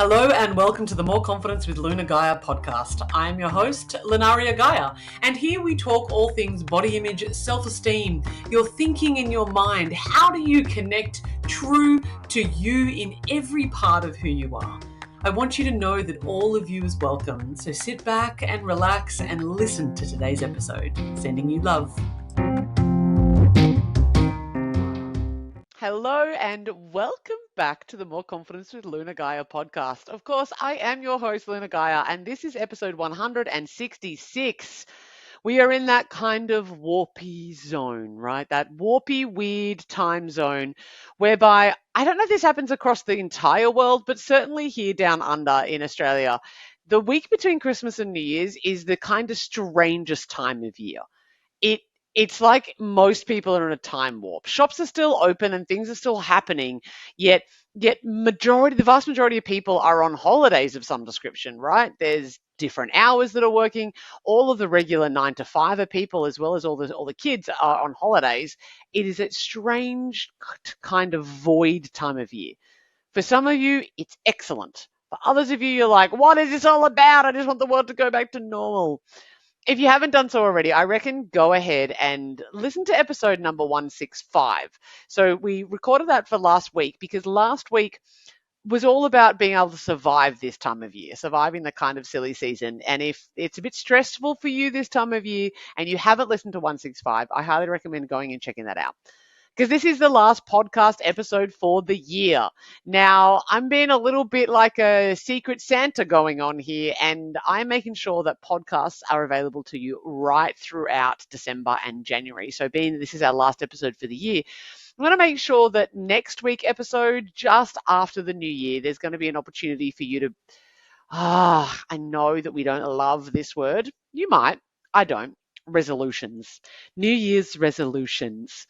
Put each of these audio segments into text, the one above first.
Hello and welcome to the More Confidence with Luna Gaia podcast. I am your host, Lunaria Gaia, and here we talk all things body image, self-esteem, your thinking in your mind. How do you connect true to you in every part of who you are? I want you to know that all of you is welcome, so sit back and relax and listen to today's episode. Sending you love. Hello and welcome back to the More Confidence with Luna Gaia podcast. Of course, I am your host, Luna Gaia, and this is episode 166. We are in that kind of warpy zone, right? That warpy, weird time zone whereby, I don't know if this happens across the entire world, but certainly here down under in Australia, the week between Christmas and New Year's is the kind of strangest time of year. It's like most people are in a time warp. Shops are still open and things are still happening, yet the vast majority of people are on holidays of some description, right? There's different hours that are working. All of the regular 9 to 5 people, as well as all the kids, are on holidays. It is a strange kind of void time of year. For some of you, it's excellent. For others of you, you're like, what is this all about? I just want the world to go back to normal. If you haven't done so already, I reckon go ahead and listen to episode number 165. So we recorded that for last week because last week was all about being able to survive this time of year, surviving the kind of silly season. And if it's a bit stressful for you this time of year and you haven't listened to 165, I highly recommend going and checking that out, because this is the last podcast episode for the year. Now, I'm being a little bit like a secret Santa going on here, and I'm making sure that podcasts are available to you right throughout December and January. So being this is our last episode for the year, I'm going to make sure that next week episode, just after the new year, there's going to be an opportunity for you to, I know that we don't love this word. You might. I don't. Resolutions. New Year's resolutions.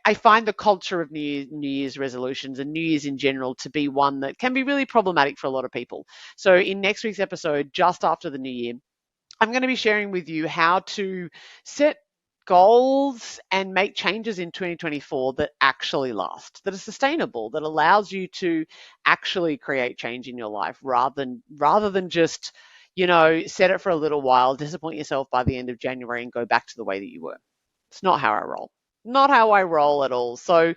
I find the culture of New Year's resolutions and New Year's in general to be one that can be really problematic for a lot of people. So in next week's episode, just after the New Year, I'm going to be sharing with you how to set goals and make changes in 2024 that actually last, that are sustainable, that allows you to actually create change in your life rather than just, set it for a little while, disappoint yourself by the end of January and go back to the way that you were. It's not how I roll. Not how I roll at all. So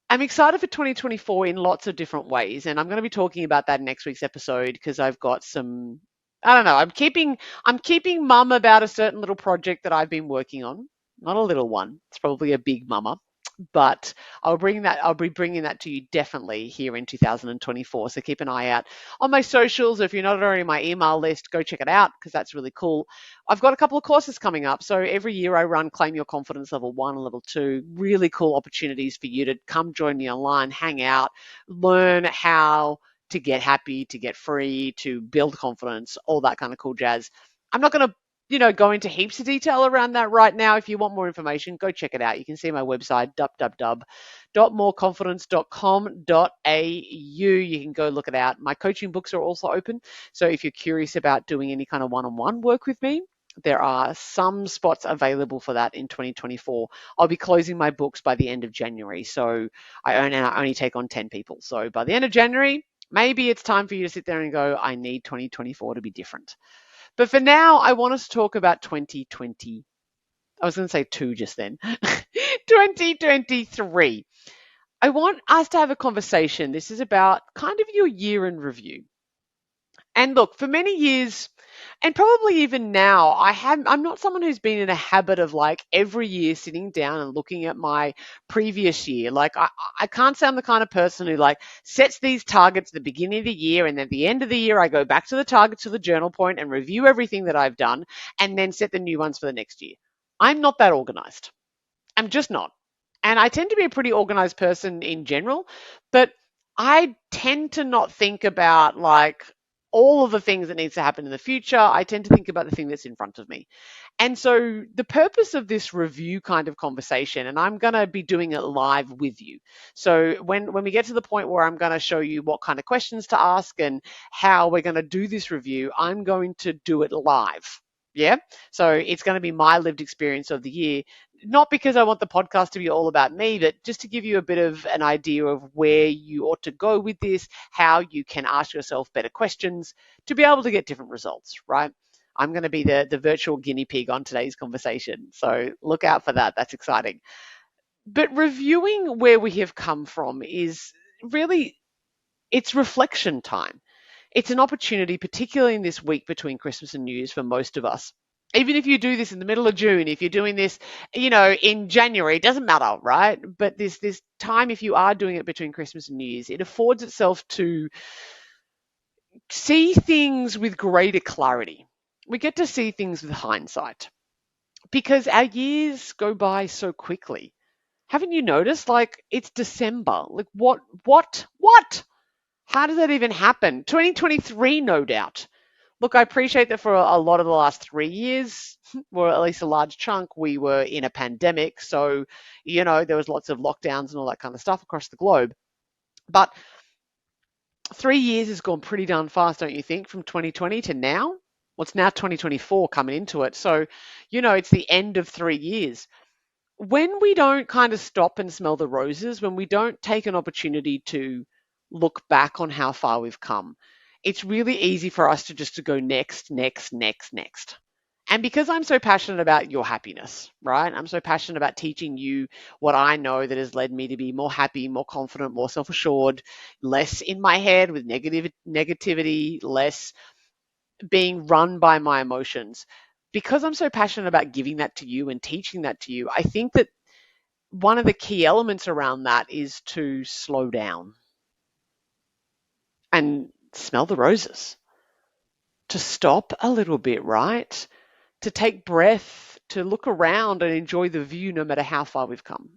I'm excited for 2024 in lots of different ways. And I'm going to be talking about that in next week's episode because I've got some, I don't know, I'm keeping mum about a certain little project that I've been working on. Not a little one. It's probably a big mama. But I'll be bringing that to you definitely here in 2024. So keep an eye out on my socials. If you're not already on my email list, go check it out because that's really cool. I've got a couple of courses coming up. So every year I run Claim Your Confidence Level 1 and Level 2. Really cool opportunities for you to come join me online, hang out, learn how to get happy, to get free, to build confidence, all that kind of cool jazz. I'm not going to go into heaps of detail around that right now. If you want more information, go check it out. You can see my website, www.moreconfidence.com.au. You can go look it out. My coaching books are also open. So if you're curious about doing any kind of one-on-one work with me, there are some spots available for that in 2024. I'll be closing my books by the end of January. So I only take on 10 people. So by the end of January, maybe it's time for you to sit there and go, I need 2024 to be different. But for now, I want us to talk about 2020. I was going to say 2 just then. 2023. I want us to have a conversation. This is about kind of your year in review. And look, for many years, and probably even now, I'm not someone who's been in a habit of like every year sitting down and looking at my previous year. Like I can't say I'm the kind of person who like sets these targets at the beginning of the year and then at the end of the year I go back to the targets to the journal point and review everything that I've done and then set the new ones for the next year. I'm not that organized. I'm just not. And I tend to be a pretty organized person in general, but I tend to not think about like all of the things that needs to happen in the future. I tend to think about the thing that's in front of me. And so the purpose of this review kind of conversation, and I'm going to be doing it live with you. So when we get to the point where I'm going to show you what kind of questions to ask and how we're going to do this review, I'm going to do it live. Yeah. So it's going to be my lived experience of the year, not because I want the podcast to be all about me, but just to give you a bit of an idea of where you ought to go with this, how you can ask yourself better questions to be able to get different results, right? I'm going to be the virtual guinea pig on today's conversation. So look out for that. That's exciting. But reviewing where we have come from is really, it's reflection time. It's an opportunity, particularly in this week between Christmas and New Year's for most of us. Even if you do this in the middle of June, if you're doing this, in January, it doesn't matter, right? But this time, if you are doing it between Christmas and New Year's, it affords itself to see things with greater clarity. We get to see things with hindsight because our years go by so quickly. Haven't you noticed? Like, it's December. Like, what? How does that even happen? 2023, no doubt. Look, I appreciate that for a lot of the last 3 years, or at least a large chunk, we were in a pandemic. So, there was lots of lockdowns and all that kind of stuff across the globe. But 3 years has gone pretty darn fast, don't you think, from 2020 to now? Well, it's now 2024 coming into it. So, it's the end of 3 years. When we don't kind of stop and smell the roses, when we don't take an opportunity to look back on how far we've come, it's really easy for us to just to go next, next, next, next. And because I'm so passionate about your happiness, right? I'm so passionate about teaching you what I know that has led me to be more happy, more confident, more self-assured, less in my head with negativity, less being run by my emotions. Because I'm so passionate about giving that to you and teaching that to you, I think that one of the key elements around that is to slow down and smell the roses, to stop a little bit, right? To take breath, to look around and enjoy the view no matter how far we've come.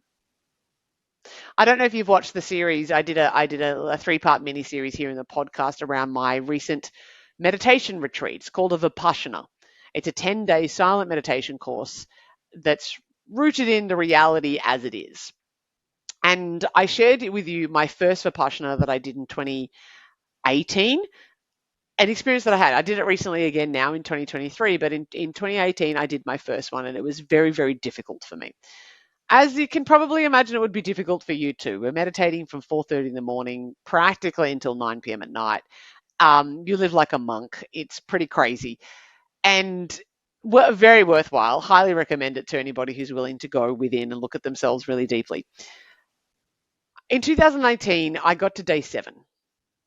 I don't know if you've watched the series. I did a three-part mini series here in the podcast around my recent meditation retreat. It's called a Vipassana. It's a 10-day silent meditation course that's rooted in the reality as it is. And I shared with you my first Vipassana that I did in 2018, an experience that I had. I did it recently again now in 2023, but in 2018, I did my first one and it was very, very difficult for me. As you can probably imagine, it would be difficult for you too. We're meditating from 4:30 in the morning, practically until 9 p.m. at night. You live like a monk. It's pretty crazy and very worthwhile. Highly recommend it to anybody who's willing to go within and look at themselves really deeply. In 2018, I got to day 7.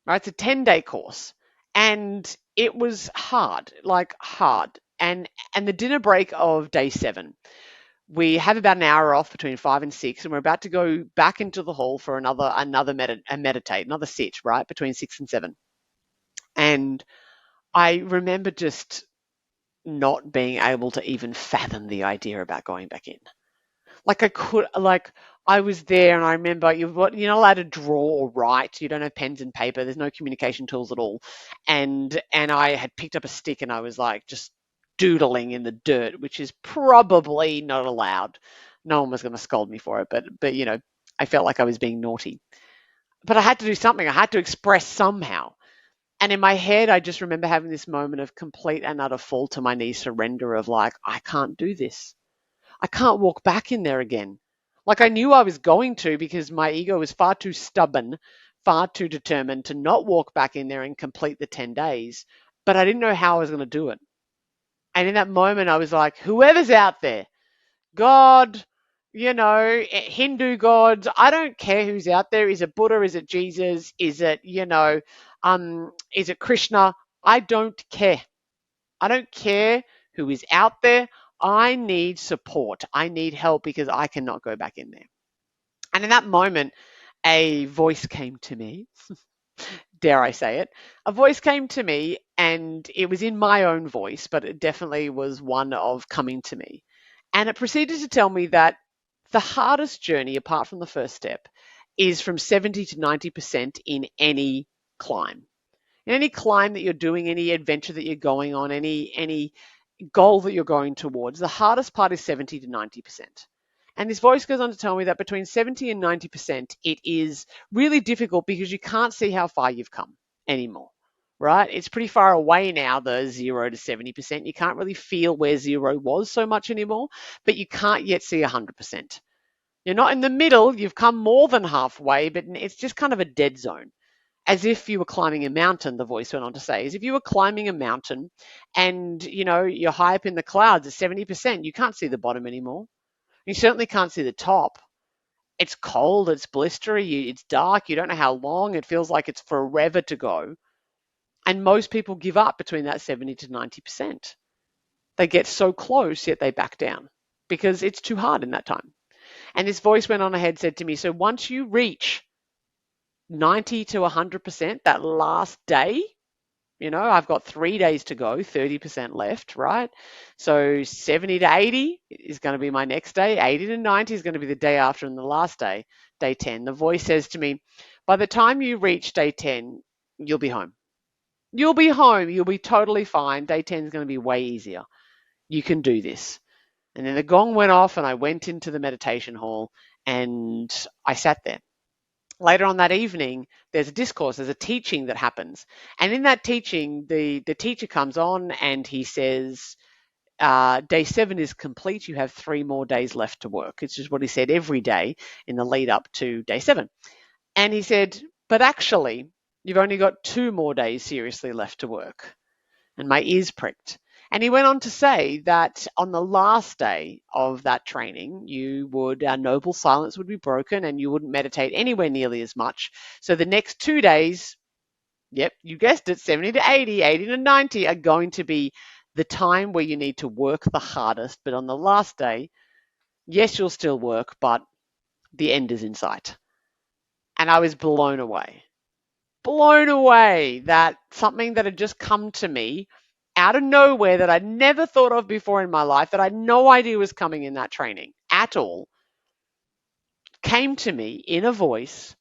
Right, it's a 10-day course, and it was hard, like hard. And the dinner break of day 7, we have about an hour off between 5 and 6, and we're about to go back into the hall for meditate, another sit, right, between 6 and 7. And I remember just not being able to even fathom the idea about going back in. I was there and I remember you're not allowed to draw or write. You don't have pens and paper. There's no communication tools at all. And I had picked up a stick and I was like just doodling in the dirt, which is probably not allowed. No one was going to scold me for it, but I felt like I was being naughty. But I had to do something. I had to express somehow. And in my head, I just remember having this moment of complete and utter fall to my knees surrender of like, I can't do this. I can't walk back in there again. Like I knew I was going to because my ego was far too stubborn, far too determined to not walk back in there and complete the 10 days. But I didn't know how I was going to do it. And in that moment, I was like, whoever's out there, God, Hindu gods, I don't care who's out there. Is it Buddha? Is it Jesus? Is it Krishna? I don't care. I don't care who is out there. I need support. I need help because I cannot go back in there. And in that moment, a voice came to me. Dare I say it? A voice came to me, and it was in my own voice, but it definitely was one of coming to me. And it proceeded to tell me that the hardest journey, apart from the first step, is from 70 to 90% in any climb. In any climb that you're doing, any adventure that you're going on, any goal that you're going towards, the hardest part is 70 to 90%. And this voice goes on to tell me that between 70 and 90%, it is really difficult because you can't see how far you've come anymore, right? It's pretty far away now, the 0 to 70%. You can't really feel where zero was so much anymore, but you can't yet see 100%. You're not in the middle, you've come more than halfway, but it's just kind of a dead zone. As if you were climbing a mountain, the voice went on to say, as if you were climbing a mountain and, you're high up in the clouds at 70%, you can't see the bottom anymore. You certainly can't see the top. It's cold, it's blistery, it's dark, you don't know how long, it feels like it's forever to go. And most people give up between that 70 to 90%. They get so close, yet they back down because it's too hard in that time. And this voice went on ahead, said to me, so once you reach 90 to 100%, that last day, I've got 3 days to go, 30% left, right? So 70 to 80 is going to be my next day. 80 to 90 is going to be the day after and the last day, day 10. The voice says to me, by the time you reach day 10, you'll be home. You'll be home. You'll be totally fine. Day 10 is going to be way easier. You can do this. And then the gong went off and I went into the meditation hall and I sat there. Later on that evening, there's a discourse, there's a teaching that happens. And in that teaching, the teacher comes on and he says, day 7 is complete. You have 3 more days left to work. It's just what he said every day in the lead up to day 7. And he said, but actually, you've only got 2 more days seriously left to work. And my ears pricked. And he went on to say that on the last day of that training, our noble silence would be broken and you wouldn't meditate anywhere nearly as much. So the next 2 days, yep, you guessed it, 70 to 80, 80 to 90 are going to be the time where you need to work the hardest. But on the last day, yes, you'll still work, but the end is in sight. And I was blown away. Blown away that something that had just come to me out of nowhere that I'd never thought of before in my life, that I had no idea was coming in that training at all, came to me in a voice,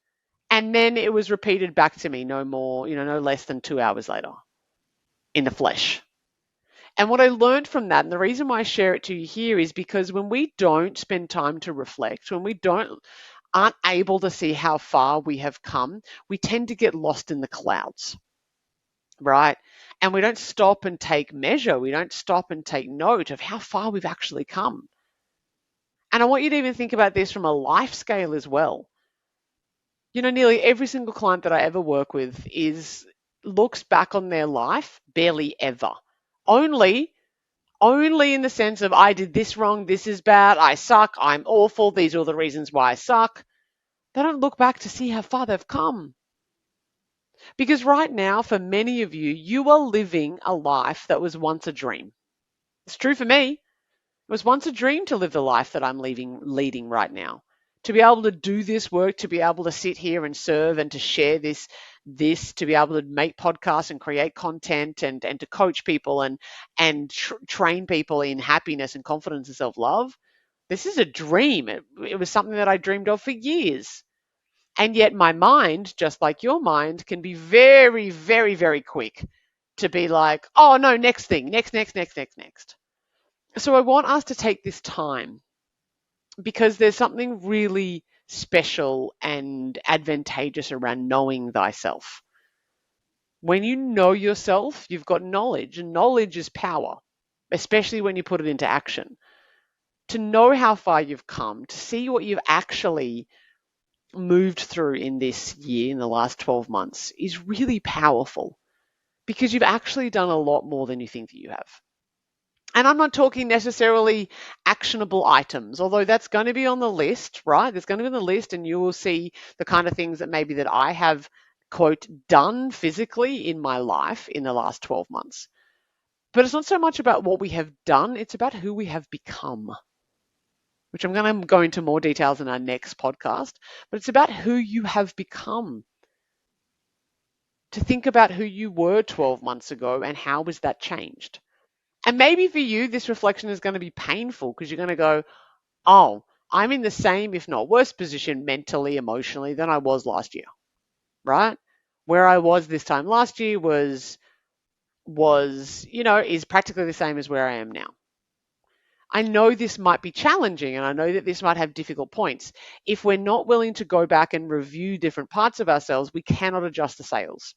and then it was repeated back to me no more, no less than 2 hours later in the flesh. And what I learned from that, and the reason why I share it to you here, is because when we don't spend time to reflect, when we aren't able to see how far we have come, we tend to get lost in the clouds, right? And we don't stop and take measure. We don't stop and take note of how far we've actually come. And I want you to even think about this from a life scale as well. Nearly every single client that I ever work with looks back on their life barely ever. Only in the sense of, I did this wrong, this is bad, I suck, I'm awful, these are the reasons why I suck. They don't look back to see how far they've come. Because right now, for many of you, you are living a life that was once a dream. It's true for me. It was once a dream to live the life that I'm leading right now. To be able to do this work, to be able to sit here and serve and to share this, to be able to make podcasts and create content and to coach people and train people in happiness and confidence and self-love. This is a dream. It was something that I dreamed of for years. And yet my mind, just like your mind, can be very, very, very quick to be like, oh no, next thing, next. So I want us to take this time because there's something really special and advantageous around knowing thyself. When you know yourself, you've got knowledge, and knowledge is power, especially when you put it into action. To know how far you've come, to see what you've actually moved through in this year, in the last 12 months, is really powerful because you've actually done a lot more than you think that you have. And I'm not talking necessarily actionable items, although that's going to be on the list, right? There's going to be on the list, and you will see the kind of things that maybe that I have, quote, done physically in my life in the last 12 months. But it's not so much about what we have done, it's about who we have become, which I'm going to go into more details in our next podcast, but it's about who you have become. To think about who you were 12 months ago and how was that changed. And maybe for you, this reflection is going to be painful because you're going to go, oh, I'm in the same, if not worse position mentally, emotionally than I was last year, right? Where I was this time last year is practically the same as where I am now. I know this might be challenging and I know that this might have difficult points. If we're not willing to go back and review different parts of ourselves, we cannot adjust the sails.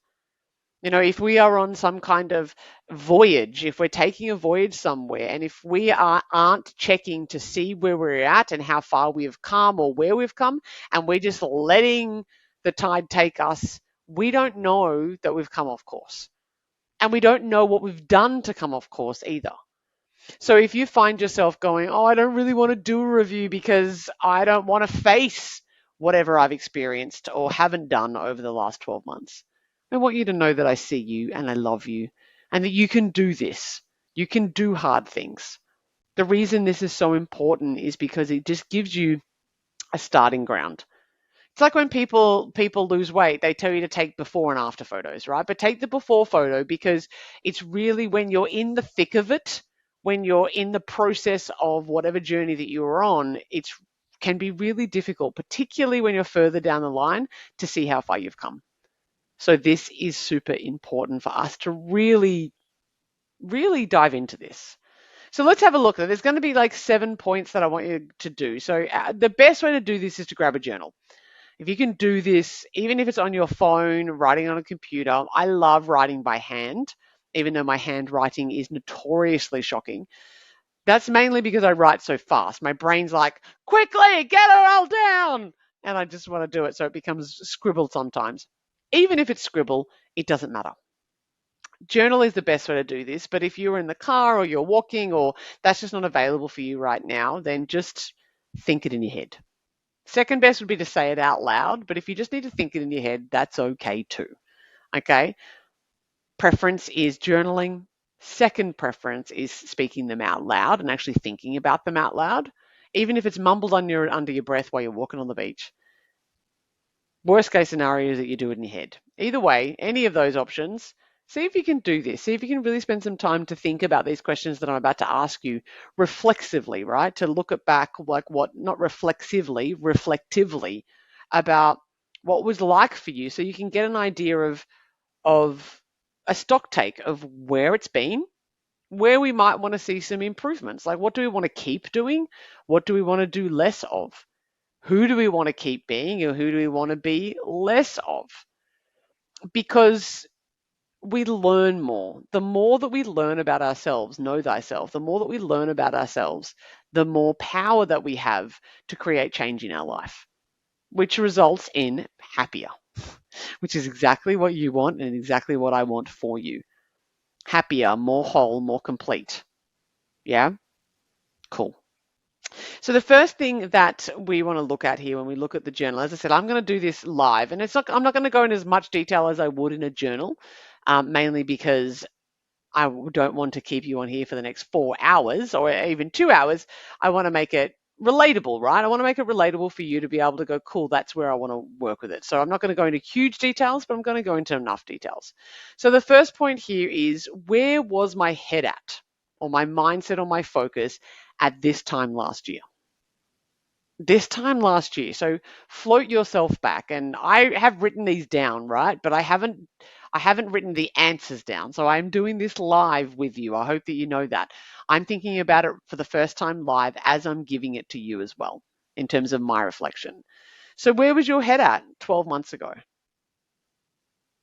If we are on some kind of voyage, if we're taking a voyage somewhere, and if we aren't checking to see where we're at and how far we've come or where we've come, and we're just letting the tide take us, we don't know that we've come off course. And we don't know what we've done to come off course either. So if you find yourself going, oh, I don't really want to do a review because I don't want to face whatever I've experienced or haven't done over the last 12 months, I want you to know that I see you and I love you and that you can do this. You can do hard things. The reason this is so important is because it just gives you a starting ground. It's like when people lose weight, they tell you to take before and after photos, right? But take the before photo because it's really when you're in the thick of it, when you're in the process of whatever journey that you're on, it's can be really difficult, particularly when you're further down the line, to see how far you've come. So this is super important for us to really, really dive into this. So let's have a look. There's going to be like 7 points that I want you to do. So the best way to do this is to grab a journal. If you can do this, even if it's on your phone, writing on a computer, I love writing by hand, even though my handwriting is notoriously shocking. That's mainly because I write so fast. My brain's like, quickly, get it all down. And I just want to do it. So it becomes scribble sometimes. Even if it's scribble, it doesn't matter. Journal is the best way to do this. But if you're in the car or you're walking or that's just not available for you right now, then just think it in your head. Second best would be to say it out loud, but if you just need to think it in your head, that's okay too. Okay. Preference is journaling. Second preference is speaking them out loud and actually thinking about them out loud, even if it's mumbled under your breath while you're walking on the beach. Worst case scenario is that you do it in your head. Either way, any of those options, see if you can do this. See if you can really spend some time to think about these questions that I'm about to ask you reflexively, right? To look at back, like what, not reflexively, reflectively about what was like for you so you can get an idea of a stock take of where it's been, where we might want to see some improvements. Like what do we want to keep doing? What do we want to do less of? Who do we want to keep being or who do we want to be less of? Because we learn more. The more that we learn about ourselves, know thyself, the more that we learn about ourselves, the more power that we have to create change in our life, which results in happier, which is exactly what you want and exactly what I want for you. Happier, more whole, more complete. Yeah? Cool. So the first thing that we want to look at here when we look at the journal, as I said, I'm going to do this live, and I'm not going to go into as much detail as I would in a journal, mainly because I don't want to keep you on here for the next 4 hours or even 2 hours. I want to make it relatable, right? I want to make it relatable for you to be able to go, cool, that's where I want to work with it. So I'm not going to go into huge details, but I'm going to go into enough details. So the first point here is where was my head at, or my mindset or my focus at this time last year? This time last year. So float yourself back. And I have written these down, right? But I haven't written the answers down. So I'm doing this live with you. I hope that you know that. I'm thinking about it for the first time live as I'm giving it to you as well in terms of my reflection. So where was your head at 12 months ago?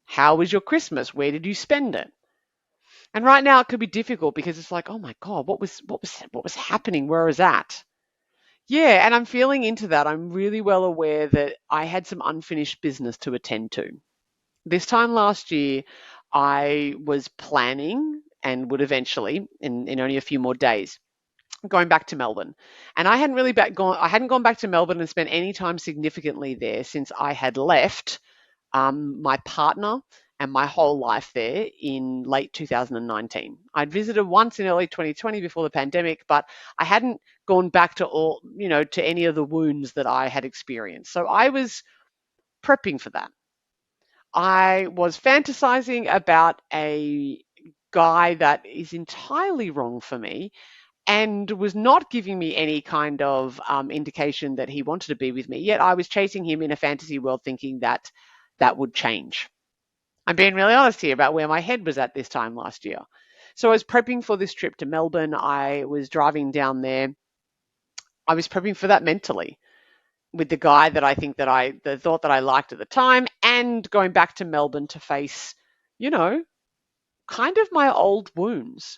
How was your Christmas? Where did you spend it? And right now it could be difficult because it's like, oh my God, what was happening? Where was that? Yeah, and I'm feeling into that. I'm really well aware that I had some unfinished business to attend to. This time last year, I was planning and would eventually, in only a few more days, going back to Melbourne. And I hadn't gone back to Melbourne and spent any time significantly there since I had left my partner and my whole life there in late 2019. I'd visited once in early 2020 before the pandemic, but I hadn't gone back to any of the wounds that I had experienced. So I was prepping for that. I was fantasizing about a guy that is entirely wrong for me and was not giving me any kind of indication that he wanted to be with me. Yet I was chasing him in a fantasy world thinking that that would change. I'm being really honest here about where my head was at this time last year. So I was prepping for this trip to Melbourne. I was driving down there. I was prepping for that mentally with the guy that I think that I thought that I liked at the time and going back to Melbourne to face you know, kind of my old wounds.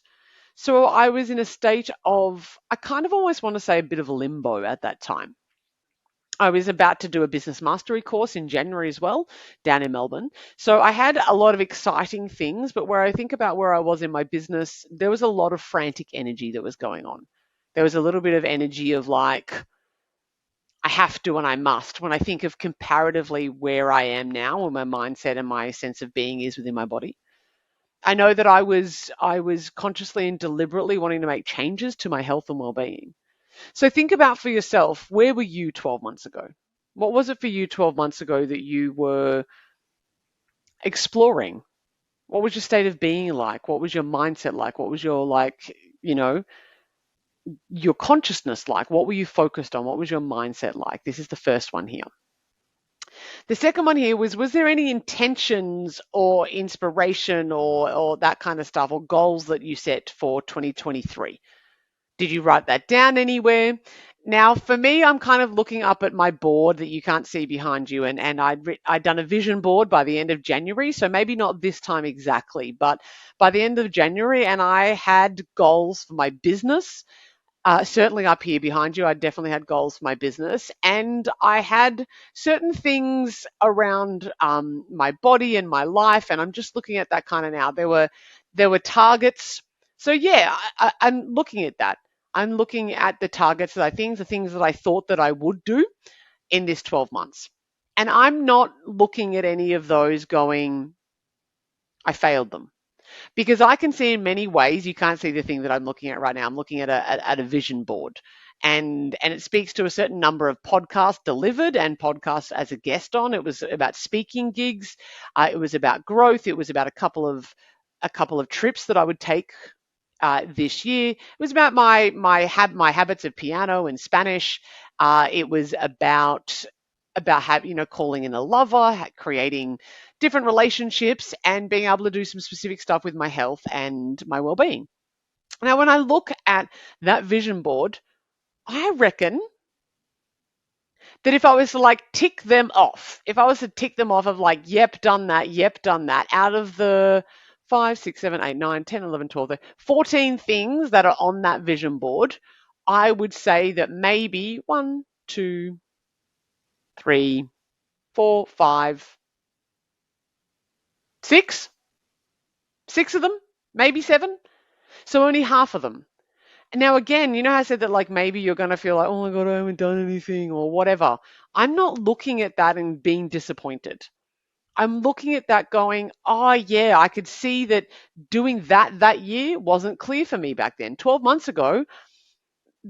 So I was in a state of, I kind of almost want to say a bit of limbo at that time. I was about to do a business mastery course in January as well, down in Melbourne. So I had a lot of exciting things, but where I think about where I was in my business, there was a lot of frantic energy that was going on. There was a little bit of energy of like, I have to and I must. When I think of comparatively where I am now, where my mindset and my sense of being is within my body, I know that I was consciously and deliberately wanting to make changes to my health and well-being. So think about for yourself, where were you 12 months ago? What was it for you 12 months ago that you were exploring? What was your state of being like? What was your mindset like? What was your you know, your consciousness like? What were you focused on? What was your mindset like? This is the first one here. The second one here was there any intentions or inspiration or that kind of stuff or goals that you set for 2023? Did you write that down anywhere? Now, for me, I'm kind of looking up at my board that you can't see behind you, and I'd done a vision board by the end of January, so maybe not this time exactly, but by the end of January, and I had goals for my business. Certainly up here behind you, I definitely had goals for my business, and I had certain things around my body and my life, and I'm just looking at that kind of now. There were targets, so yeah, I'm looking at that. I'm looking at the targets that the things that I thought that I would do in this 12 months, and I'm not looking at any of those going, I failed them. Because I can see in many ways, you can't see the thing that I'm looking at right now. I'm looking at a vision board, and it speaks to a certain number of podcasts delivered and podcasts as a guest on. It was about speaking gigs, it was about growth, it was about a couple of trips that I would take this year. It was about my habits of piano and Spanish. It was about calling in a lover, creating different relationships, and being able to do some specific stuff with my health and my well-being. Now, when I look at that vision board, I reckon that if I was to like tick them off, if I was to tick them off of like, yep, done that, out of the 5, 6, 7, 8, 9, 10, 11, 12, 14 things that are on that vision board, I would say that maybe 1, 2, 3, 4, 5, 6 of them, maybe 7. So only half of them. Now, again, you know how I said that like maybe you're going to feel like, oh my God, I haven't done anything or whatever. I'm not looking at that and being disappointed. I'm looking at that going, oh yeah, I could see that doing that year wasn't clear for me back then. 12 months ago,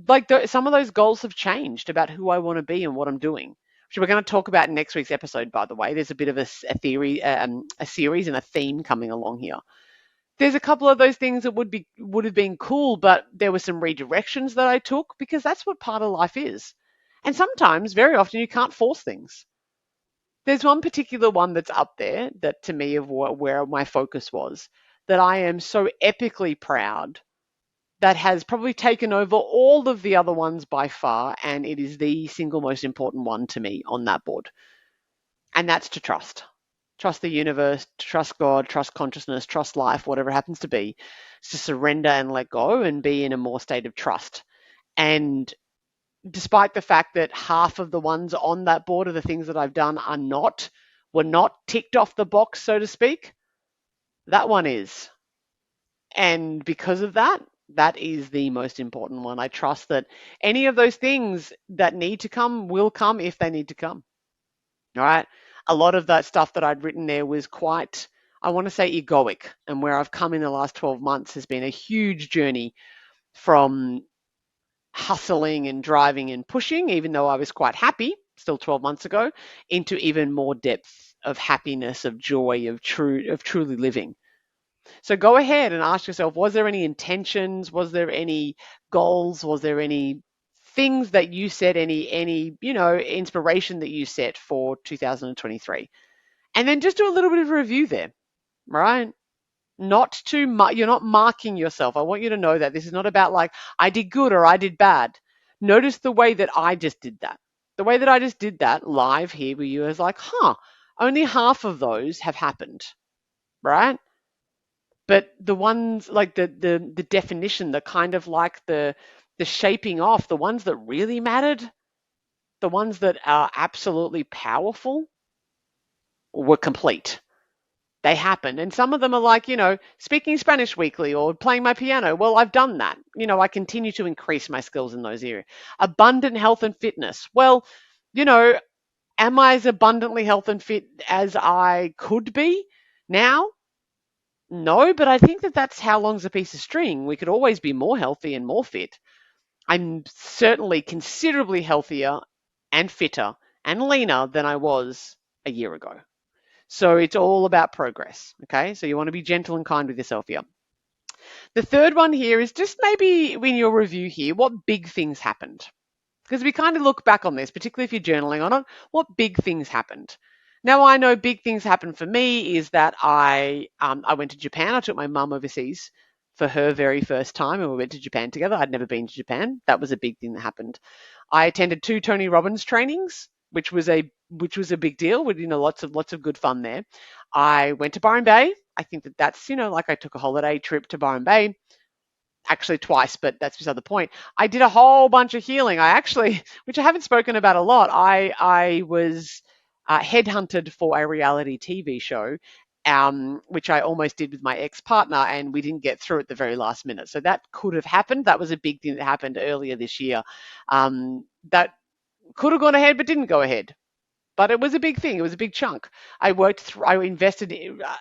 like some of those goals have changed about who I want to be and what I'm doing. Which we're going to talk about in next week's episode, by the way. There's a bit of a theory, a series and a theme coming along here. There's a couple of those things that would have been cool, but there were some redirections that I took because that's what part of life is. And sometimes, very often, you can't force things. There's one particular one that's up there that to me of where my focus was that I am so epically proud that has probably taken over all of the other ones by far, and it is the single most important one to me on that board. And that's to trust. Trust the universe, trust God, trust consciousness, trust life, whatever it happens to be, to surrender and let go and be in a more state of trust. And despite the fact that half of the ones on that board of the things that I've done were not ticked off the box, so to speak, that one is. And because of that, that is the most important one. I trust that any of those things that need to come will come if they need to come. All right. A lot of that stuff that I'd written there was quite, I want to say, egoic. And where I've come in the last 12 months has been a huge journey from hustling and driving and pushing, even though I was quite happy still 12 months ago, into even more depth of happiness, of joy, of truly living. So go ahead and ask yourself, was there any intentions? Was there any goals? Was there any things that you set, any inspiration that you set for 2023? And then just do a little bit of a review there, right? You're not marking yourself. I want you to know that this is not about like I did good or I did bad. Notice the way that I just did that. The way that I just did that live here with you is like, only half of those have happened. right? But the ones like the definition, the kind of like the shaping off, the ones that really mattered, the ones that are absolutely powerful were complete. They happened. And some of them are like, speaking Spanish weekly or playing my piano. Well, I've done that. I continue to increase my skills in those areas. Abundant health and fitness. Well, you know, am I as abundantly health and fit as I could be now? No, but I think that that's how long's a piece of string. We could always be more healthy and more fit. I'm certainly considerably healthier and fitter and leaner than I was a year ago. So it's all about progress. Okay. So you want to be gentle and kind with yourself here. The third one here is just maybe in your review here, what big things happened? Because we kind of look back on this, particularly if you're journaling on it, what big things happened? Now I know big things happened for me is that I went to Japan. I took my mum overseas for her very first time, and we went to Japan together. I'd never been to Japan. That was a big thing that happened. I attended 2 Tony Robbins trainings, which was a big deal. With lots of good fun there. I went to Byron Bay. I think that that's like I took a holiday trip to Byron Bay, actually twice, but that's beside the point. I did a whole bunch of healing. I actually, which I haven't spoken about a lot, I was headhunted for a reality TV show, which I almost did with my ex-partner, and we didn't get through at the very last minute. So that could have happened. That was a big thing that happened earlier this year. That could have gone ahead, but didn't go ahead. But it was a big thing. It was a big chunk. I invested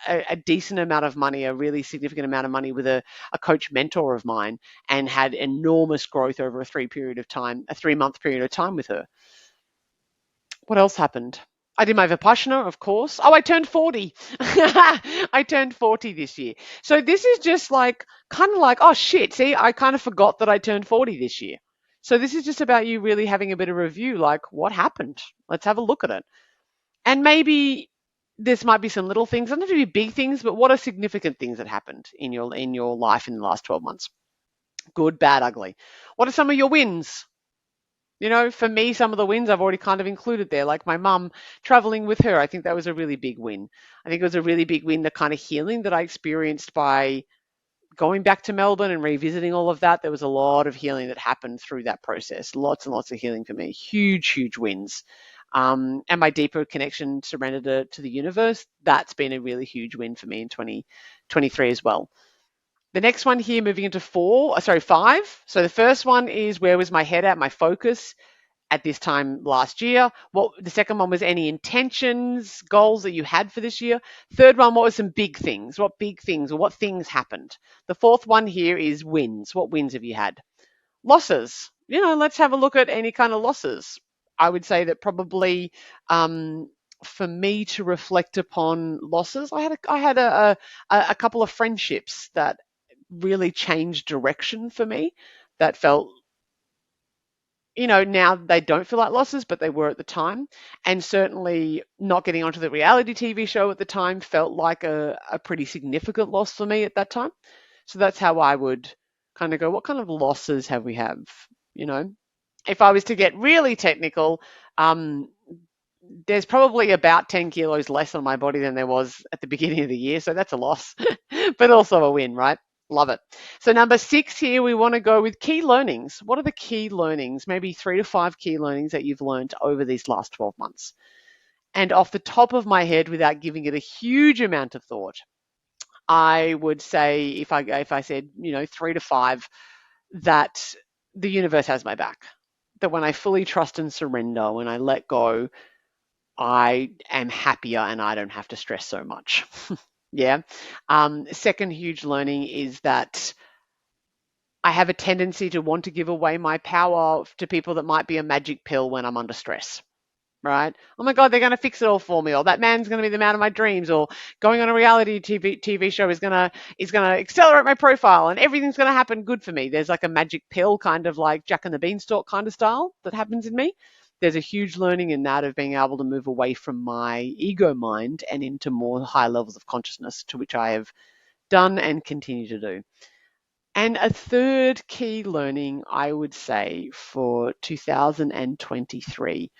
a decent amount of money, a really significant amount of money with a coach mentor of mine, and had enormous growth over a 3-month period of time with her. What else happened? I did my Vipassana, of course. Oh, I turned 40. I turned 40 this year. So this is just like, kind of like, oh shit, see, I kind of forgot that I turned 40 this year. So this is just about you really having a bit of review, like what happened? Let's have a look at it. And maybe this might be some little things, don't have to be big things, but what are significant things that happened in your life in the last 12 months? Good, bad, ugly. What are some of your wins? For me, some of the wins I've already kind of included there, like my mum traveling with her. I think that was a really big win. I think it was a really big win, the kind of healing that I experienced by going back to Melbourne and revisiting all of that. There was a lot of healing that happened through that process. Lots and lots of healing for me. Huge, huge wins. And my deeper connection, surrender to the universe, that's been a really huge win for me in 2023 as well. The next one here, moving into 5. So the first one is, where was my head at, my focus at this time last year? The second one was any intentions, goals that you had for this year. Third one, what were some big things? What big things or what things happened? The fourth one here is wins. What wins have you had? Losses. Let's have a look at any kind of losses. I would say that probably for me to reflect upon losses, I had a couple of friendships that really changed direction for me, that felt, now they don't feel like losses, but they were at the time. And certainly not getting onto the reality TV show at the time felt like a pretty significant loss for me at that time. So that's how I would kind of go, what kind of losses have we have? You know, if I was to get really technical, there's probably about 10 kilos less on my body than there was at the beginning of the year. So that's a loss, but also a win, right? Love it. So number 6 here, we want to go with key learnings. What are the key learnings? Maybe 3 to 5 key learnings that you've learned over these last 12 months. And off the top of my head, without giving it a huge amount of thought, I would say, if I said, 3 to 5, that the universe has my back. That when I fully trust and surrender, when I let go, I am happier and I don't have to stress so much. Yeah. Second huge learning is that I have a tendency to want to give away my power to people that might be a magic pill when I'm under stress. Right? Oh my God, they're going to fix it all for me, or that man's going to be the man of my dreams, or going on a reality TV show is gonna accelerate my profile, and everything's going to happen good for me. There's like a magic pill, kind of like Jack and the Beanstalk kind of style that happens in me. There's a huge learning in that, of being able to move away from my ego mind and into more high levels of consciousness, to which I have done and continue to do. And a third key learning, I would say, for 2023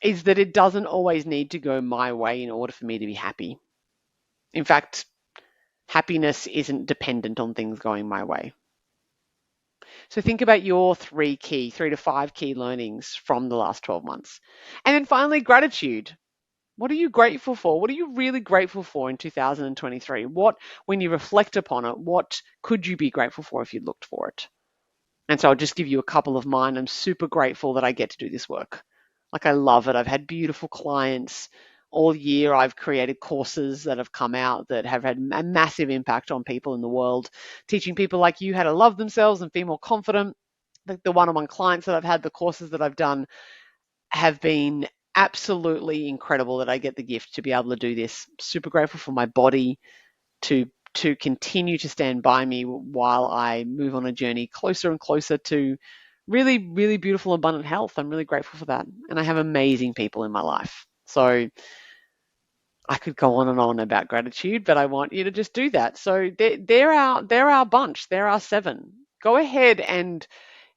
is that it doesn't always need to go my way in order for me to be happy. In fact, happiness isn't dependent on things going my way. So think about your 3 to 5 key learnings from the last 12 months. And then finally, gratitude. What are you grateful for? What are you really grateful for in 2023? What, when you reflect upon it, what could you be grateful for if you looked for it? And so I'll just give you a couple of mine. I'm super grateful that I get to do this work. Like, I love it. I've had beautiful clients all year. I've created courses that have come out that have had a massive impact on people in the world, teaching people like you how to love themselves and feel more confident. The one-on-one clients that I've had, the courses that I've done have been absolutely incredible that I get the gift to be able to do this. Super grateful for my body to continue to stand by me while I move on a journey closer and closer to really, really beautiful, abundant health. I'm really grateful for that. And I have amazing people in my life. So I could go on and on about gratitude, but I want you to just do that. So they're our bunch. They're our 7. Go ahead, and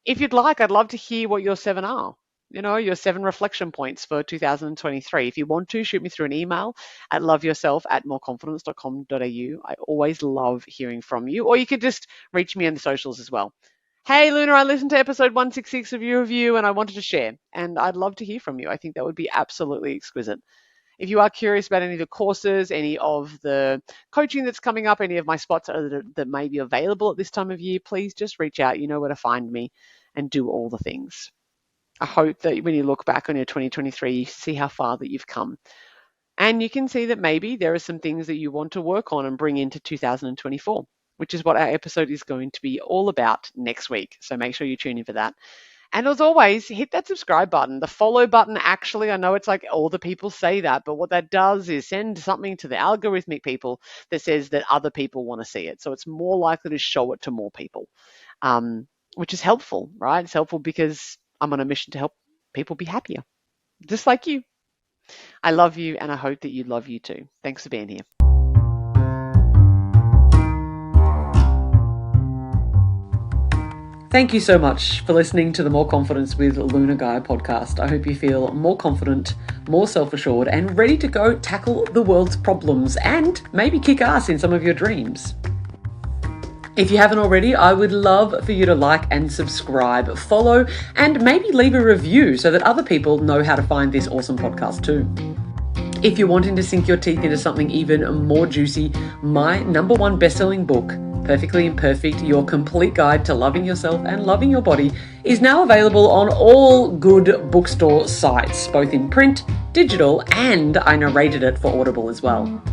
if you'd like, I'd love to hear what your 7 are. Your 7 reflection points for 2023. If you want to, shoot me through an email at loveyourself@moreconfidence.com.au. I always love hearing from you. Or you could just reach me on the socials as well. Hey, Luna, I listened to episode 166 of your review and I wanted to share. And I'd love to hear from you. I think that would be absolutely exquisite. If you are curious about any of the courses, any of the coaching that's coming up, any of my spots that may be available at this time of year, please just reach out. You know where to find me, and do all the things. I hope that when you look back on your 2023, you see how far that you've come. And you can see that maybe there are some things that you want to work on and bring into 2024, which is what our episode is going to be all about next week. So make sure you tune in for that. And as always, hit that subscribe button. The follow button, actually, I know it's like all the people say that, but what that does is send something to the algorithmic people that says that other people want to see it. So it's more likely to show it to more people, which is helpful, right? It's helpful because I'm on a mission to help people be happier, just like you. I love you, and I hope that you love you too. Thanks for being here. Thank you so much for listening to the More Confidence with Luna Gaia podcast. I hope you feel more confident, more self-assured, and ready to go tackle the world's problems and maybe kick ass in some of your dreams. If you haven't already, I would love for you to like and subscribe, follow, and maybe leave a review so that other people know how to find this awesome podcast too. If you're wanting to sink your teeth into something even more juicy, my #1 best-selling book, Perfectly Imperfect, Your Complete Guide to Loving Yourself and Loving Your Body, is now available on all good bookstore sites, both in print, digital, and I narrated it for Audible as well.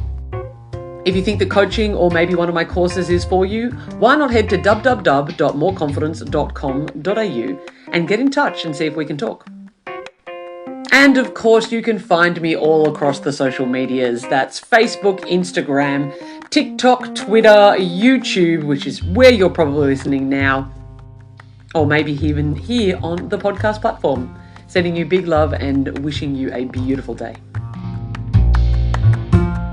If you think that coaching or maybe one of my courses is for you, why not head to www.moreconfidence.com.au and get in touch and see if we can talk. And of course, you can find me all across the social medias. That's Facebook, Instagram, TikTok, Twitter, YouTube, which is where you're probably listening now, or maybe even here on the podcast platform. Sending you big love and wishing you a beautiful day.